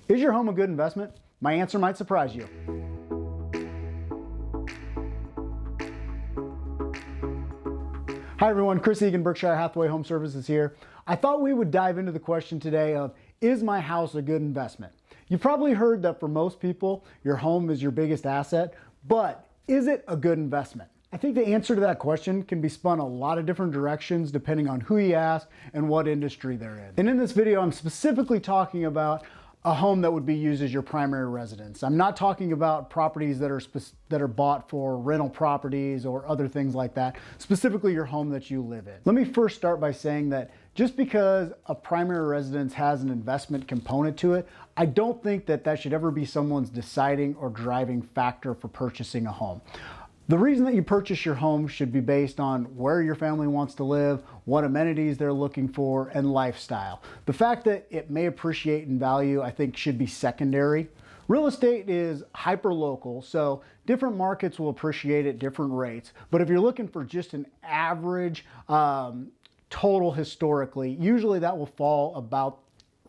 Is your home a good investment? My answer might surprise you. Hi everyone, Chris Egan, Berkshire Hathaway Home Services here. I thought we would dive into the question today of, is my house a good investment? You've probably heard that for most people, your home is your biggest asset, but is it a good investment? I think the answer to that question can be spun a lot of different directions depending on who you ask and what industry they're in. And in this video, I'm specifically talking about a home that would be used as your primary residence. I'm not talking about properties that are bought for rental properties or other things like that, specifically your home that you live in. Let me first start by saying that just because a primary residence has an investment component to it, I don't think that that should ever be someone's deciding or driving factor for purchasing a home. The reason that you purchase your home should be based on where your family wants to live, what amenities they're looking for, and lifestyle. The fact that it may appreciate in value, I think, should be secondary. Real estate is hyper-local, so different markets will appreciate at different rates. But if you're looking for just an average total historically, usually that will fall about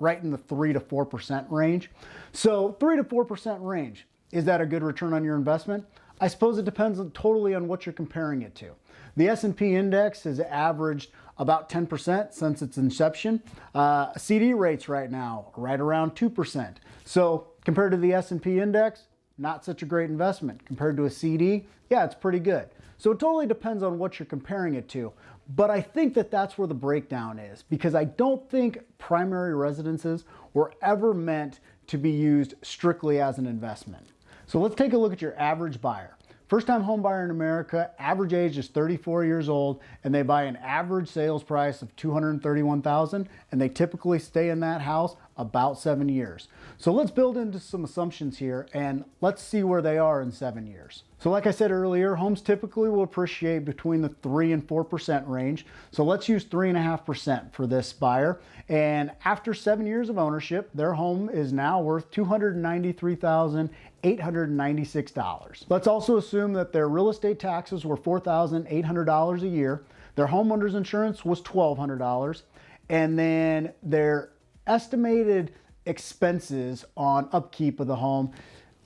right in the 3 to 4% range. So 3 to 4% range, is that a good return on your investment? I suppose it depends totally on what you're comparing it to. The S&P index has averaged about 10% since its inception. CD rates right now, right around 2%. So compared to the S&P index, not such a great investment. Compared to a CD, yeah, it's pretty good. So it totally depends on what you're comparing it to. But I think that that's where the breakdown is, because I don't think primary residences were ever meant to be used strictly as an investment. So let's take a look at your average buyer. First-time home buyer in America, average age is 34 years old, and they buy an average sales price of $231,000, and they typically stay in that house about 7 years. So let's build into some assumptions here, and let's see where they are in 7 years. So like I said earlier, homes typically will appreciate between the 3 and 4% range. So let's use 3.5% for this buyer. And after 7 years of ownership, their home is now worth $293,896. Let's also assume that their real estate taxes were $4,800 a year. Their homeowner's insurance was $1,200. And then their estimated expenses on upkeep of the home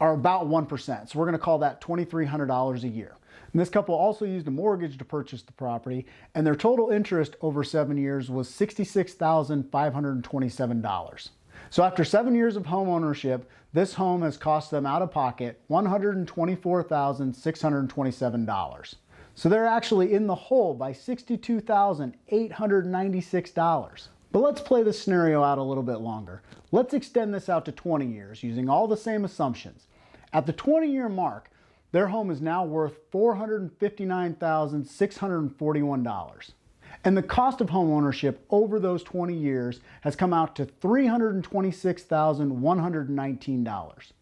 are about 1%. So we're going to call that $2,300 a year. And this couple also used a mortgage to purchase the property, and their total interest over 7 years was $66,527. So after 7 years of home ownership, this home has cost them out of pocket $124,627. So they're actually in the hole by $62,896. But let's play this scenario out a little bit longer. Let's extend this out to 20 years using all the same assumptions. At the 20-year mark, their home is now worth $459,641. And the cost of home ownership over those 20 years has come out to $326,119.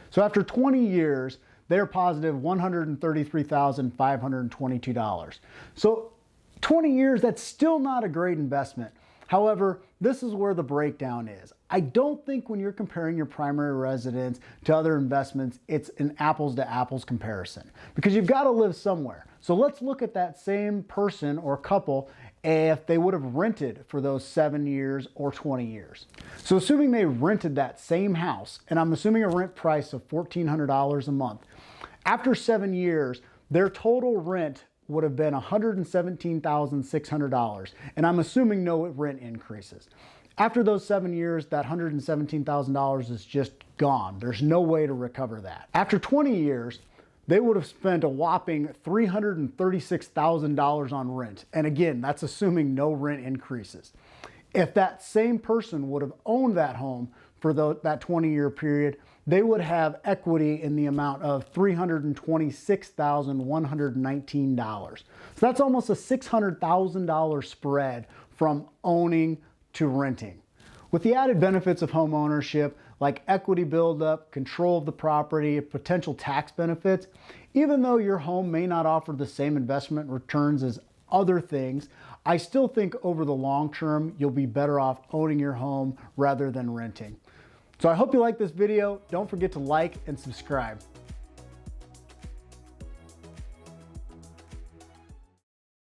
So after 20 years, they're positive $133,522. So 20 years, that's still not a great investment. However, this is where the breakdown is. I don't think when you're comparing your primary residence to other investments, it's an apples to apples comparison, because you've got to live somewhere. So let's look at that same person or couple if they would have rented for those 7 years or 20 years. So assuming they rented that same house, and I'm assuming a rent price of $1,400 a month, after 7 years, their total rent would have been $117,600, and I'm assuming no rent increases. After those 7 years, that $117,000 is just gone. There's no way to recover that. After 20 years, they would have spent a whopping $336,000 on rent. And again, that's assuming no rent increases. If that same person would have owned that home for that 20-year period, they would have equity in the amount of $326,119. So that's almost a $600,000 spread from owning to renting. With the added benefits of home ownership, like equity buildup, control of the property, potential tax benefits, even though your home may not offer the same investment returns as other things, I still think over the long term, you'll be better off owning your home rather than renting. So I hope you like this video. Don't forget to like and subscribe.